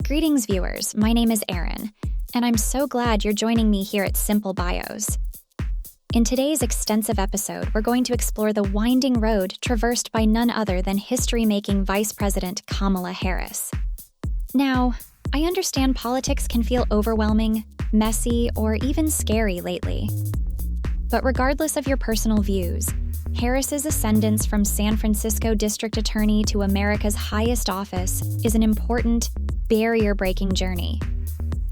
Greetings, viewers. My name is Erin, and I'm so glad you're joining me here at Simple Bios. In today's extensive episode, we're going to explore the winding road traversed by none other than history-making Vice President Kamala Harris. Now, I understand politics can feel overwhelming, messy, or even scary lately. But regardless of your personal views, Harris's ascendance from San Francisco District Attorney to America's highest office is an important, barrier-breaking journey.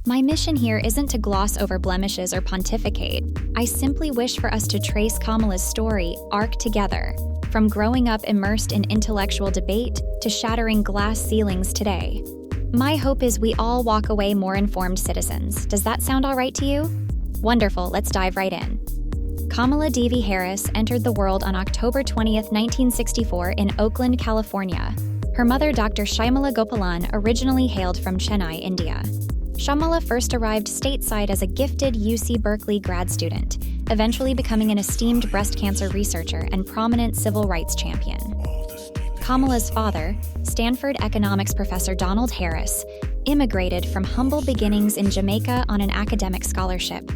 My mission here isn't to gloss over blemishes or pontificate. I simply wish for us to trace Kamala's story arc together, from growing up immersed in intellectual debate to shattering glass ceilings today. My hope is we all walk away more informed citizens. Does that sound all right to you? Wonderful, let's dive right in. Kamala Devi Harris entered the world on October 20th, 1964 in Oakland, California. Her mother, Dr. Shyamala Gopalan, originally hailed from Chennai, India. Shyamala first arrived stateside as a gifted UC Berkeley grad student, eventually becoming an esteemed breast cancer researcher and prominent civil rights champion. Kamala's father, Stanford economics professor Donald Harris, immigrated from humble beginnings in Jamaica on an academic scholarship.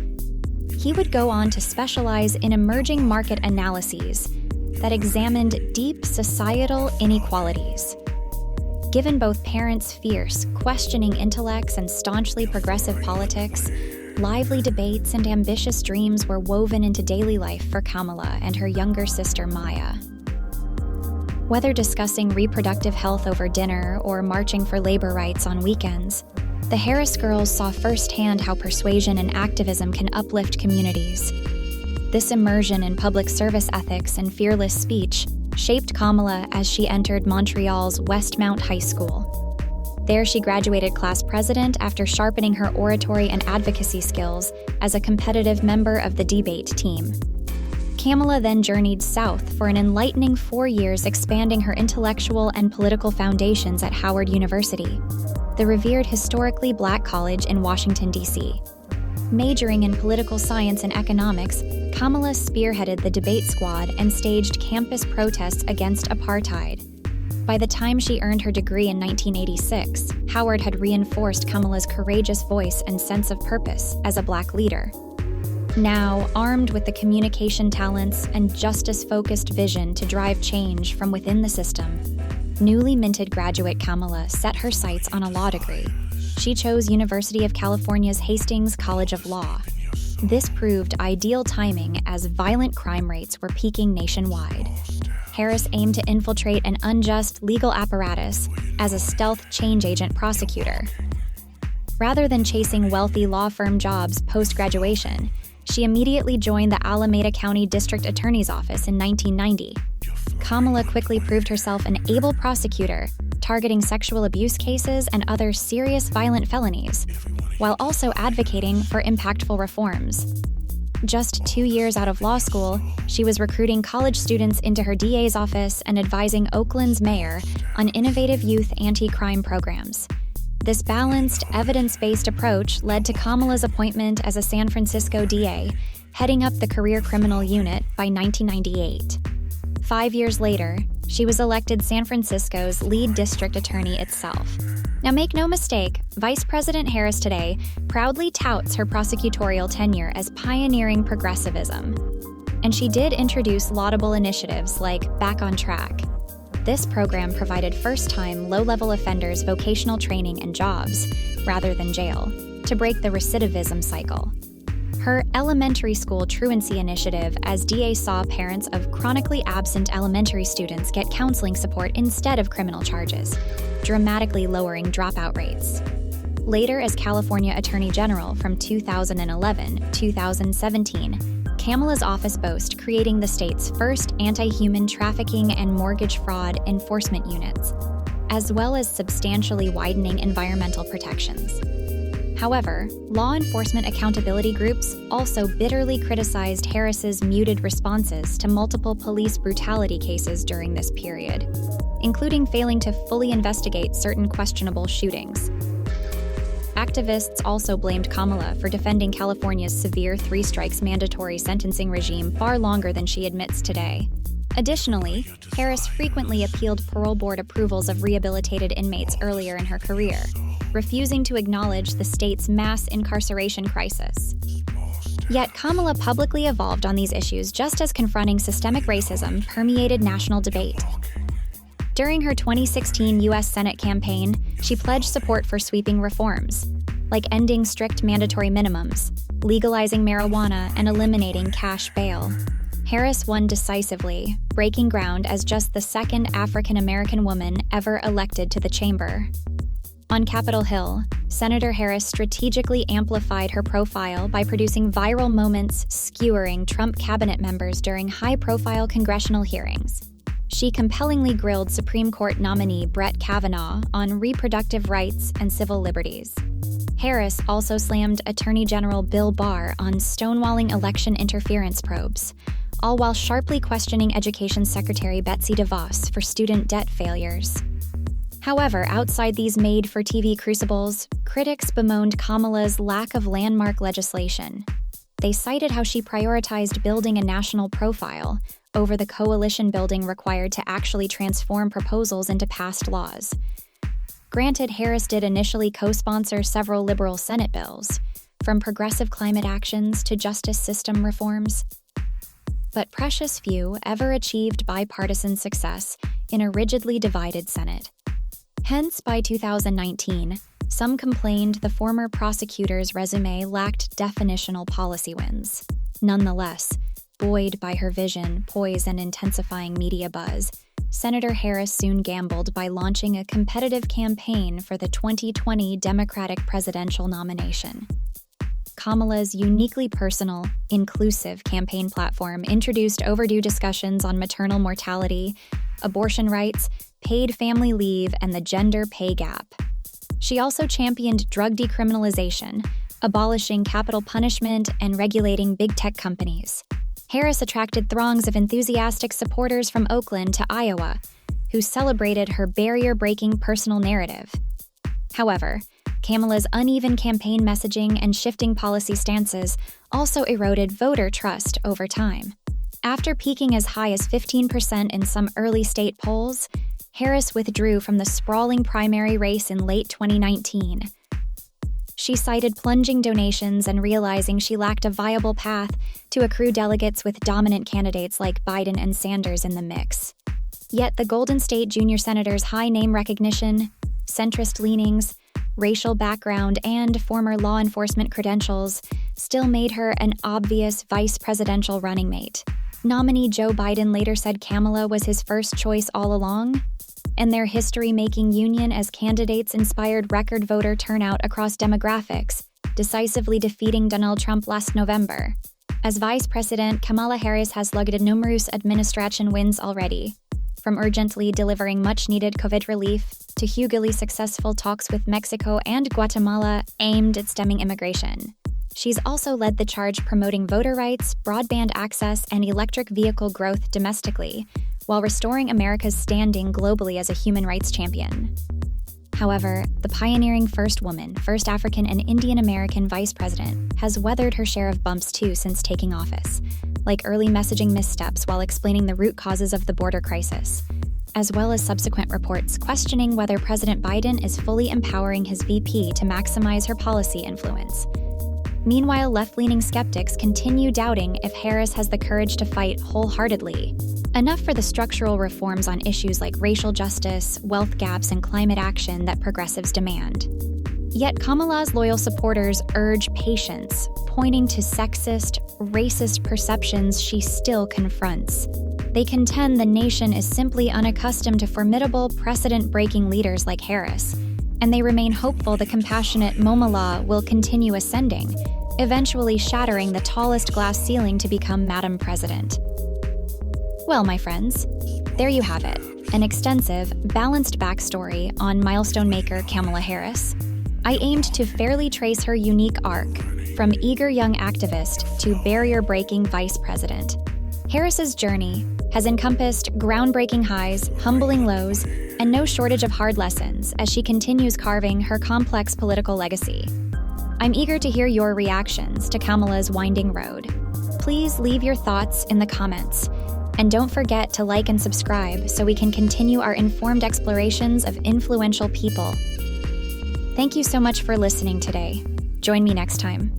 He would go on to specialize in emerging market analyses that examined deep societal inequalities. Given both parents' fierce, questioning intellects and staunchly progressive politics, lively debates and ambitious dreams were woven into daily life for Kamala and her younger sister Maya. Whether discussing reproductive health over dinner or marching for labor rights on weekends, the Harris girls saw firsthand how persuasion and activism can uplift communities. This immersion in public service ethics and fearless speech shaped Kamala as she entered Montreal's Westmount High School. There she graduated class president after sharpening her oratory and advocacy skills as a competitive member of the debate team. Kamala then journeyed south for an enlightening 4 years, expanding her intellectual and political foundations at Howard University, the revered historically Black college in Washington, D.C. Majoring in political science and economics, Kamala spearheaded the debate squad and staged campus protests against apartheid. By the time she earned her degree in 1986, Howard had reinforced Kamala's courageous voice and sense of purpose as a Black leader. Now, armed with the communication talents and justice-focused vision to drive change from within the system, newly minted graduate Kamala set her sights on a law degree. She chose University of California's Hastings College of Law. This proved ideal timing as violent crime rates were peaking nationwide. Harris aimed to infiltrate an unjust legal apparatus as a stealth change agent prosecutor. Rather than chasing wealthy law firm jobs post-graduation, she immediately joined the Alameda County District Attorney's Office in 1990. Kamala quickly proved herself an able prosecutor, targeting sexual abuse cases and other serious violent felonies, while also advocating for impactful reforms. Just 2 years out of law school, she was recruiting college students into her DA's office and advising Oakland's mayor on innovative youth anti-crime programs. This balanced, evidence-based approach led to Kamala's appointment as a San Francisco DA, heading up the career criminal unit by 1998. 5 years later, she was elected San Francisco's lead district attorney itself. Now make no mistake, Vice President Harris today proudly touts her prosecutorial tenure as pioneering progressivism. And she did introduce laudable initiatives like Back on Track. This program provided first-time low-level offenders vocational training and jobs, rather than jail, to break the recidivism cycle. Her elementary school truancy initiative, as DA saw parents of chronically absent elementary students get counseling support instead of criminal charges, dramatically lowering dropout rates. Later, as California Attorney General from 2011-2017, Kamala's office boasted creating the state's first anti-human trafficking and mortgage fraud enforcement units, as well as substantially widening environmental protections. However, law enforcement accountability groups also bitterly criticized Harris's muted responses to multiple police brutality cases during this period, including failing to fully investigate certain questionable shootings. Activists also blamed Kamala for defending California's severe 3 strikes mandatory sentencing regime far longer than she admits today. Additionally, Harris frequently appealed parole board approvals of rehabilitated inmates earlier in her career, refusing to acknowledge the state's mass incarceration crisis. Yet Kamala publicly evolved on these issues just as confronting systemic racism permeated national debate. During her 2016 U.S. Senate campaign, she pledged support for sweeping reforms, like ending strict mandatory minimums, legalizing marijuana, and eliminating cash bail. Harris won decisively, breaking ground as just the second African-American woman ever elected to the chamber. On Capitol Hill, Senator Harris strategically amplified her profile by producing viral moments skewering Trump cabinet members during high-profile congressional hearings. She compellingly grilled Supreme Court nominee Brett Kavanaugh on reproductive rights and civil liberties. Harris also slammed Attorney General Bill Barr on stonewalling election interference probes, all while sharply questioning Education Secretary Betsy DeVos for student debt failures. However, outside these made-for-TV crucibles, critics bemoaned Kamala's lack of landmark legislation. They cited how she prioritized building a national profile over the coalition building required to actually transform proposals into passed laws. Granted, Harris did initially co-sponsor several liberal Senate bills, from progressive climate actions to justice system reforms. But precious few ever achieved bipartisan success in a rigidly divided Senate. Hence, by 2019, some complained the former prosecutor's resume lacked definitional policy wins. Nonetheless, buoyed by her vision, poise, and intensifying media buzz, Senator Harris soon gambled by launching a competitive campaign for the 2020 Democratic presidential nomination. Kamala's uniquely personal, inclusive campaign platform introduced overdue discussions on maternal mortality, abortion rights, paid family leave, and the gender pay gap. She also championed drug decriminalization, abolishing capital punishment, and regulating big tech companies. Harris attracted throngs of enthusiastic supporters from Oakland to Iowa, who celebrated her barrier-breaking personal narrative. However, Kamala's uneven campaign messaging and shifting policy stances also eroded voter trust over time. After peaking as high as 15% in some early state polls, Harris withdrew from the sprawling primary race in late 2019. She cited plunging donations and realizing she lacked a viable path to accrue delegates with dominant candidates like Biden and Sanders in the mix. Yet the Golden State junior senator's high name recognition, centrist leanings, racial background, and former law enforcement credentials still made her an obvious vice presidential running mate. Nominee Joe Biden later said Kamala was his first choice all along, and their history-making union as candidates inspired record voter turnout across demographics, decisively defeating Donald Trump last November. As vice president, Kamala Harris has lugged numerous administration wins already, from urgently delivering much-needed COVID relief to hugely successful talks with Mexico and Guatemala aimed at stemming immigration. She's also led the charge promoting voter rights, broadband access, and electric vehicle growth domestically, while restoring America's standing globally as a human rights champion. However, the pioneering first woman, first African and Indian American vice president, has weathered her share of bumps too since taking office, like early messaging missteps while explaining the root causes of the border crisis, as well as subsequent reports questioning whether President Biden is fully empowering his VP to maximize her policy influence. Meanwhile, left-leaning skeptics continue doubting if Harris has the courage to fight wholeheartedly. Enough for the structural reforms on issues like racial justice, wealth gaps, and climate action that progressives demand. Yet Kamala's loyal supporters urge patience, pointing to sexist, racist perceptions she still confronts. They contend the nation is simply unaccustomed to formidable, precedent-breaking leaders like Harris, and they remain hopeful the compassionate Kamala will continue ascending, eventually shattering the tallest glass ceiling to become Madam President. Well, my friends, there you have it, an extensive, balanced backstory on milestone maker Kamala Harris. I aimed to fairly trace her unique arc, from eager young activist to barrier-breaking vice president. Harris's journey has encompassed groundbreaking highs, humbling lows, and no shortage of hard lessons as she continues carving her complex political legacy. I'm eager to hear your reactions to Kamala's winding road. Please leave your thoughts in the comments, and don't forget to like and subscribe so we can continue our informed explorations of influential people. Thank you so much for listening today. Join me next time.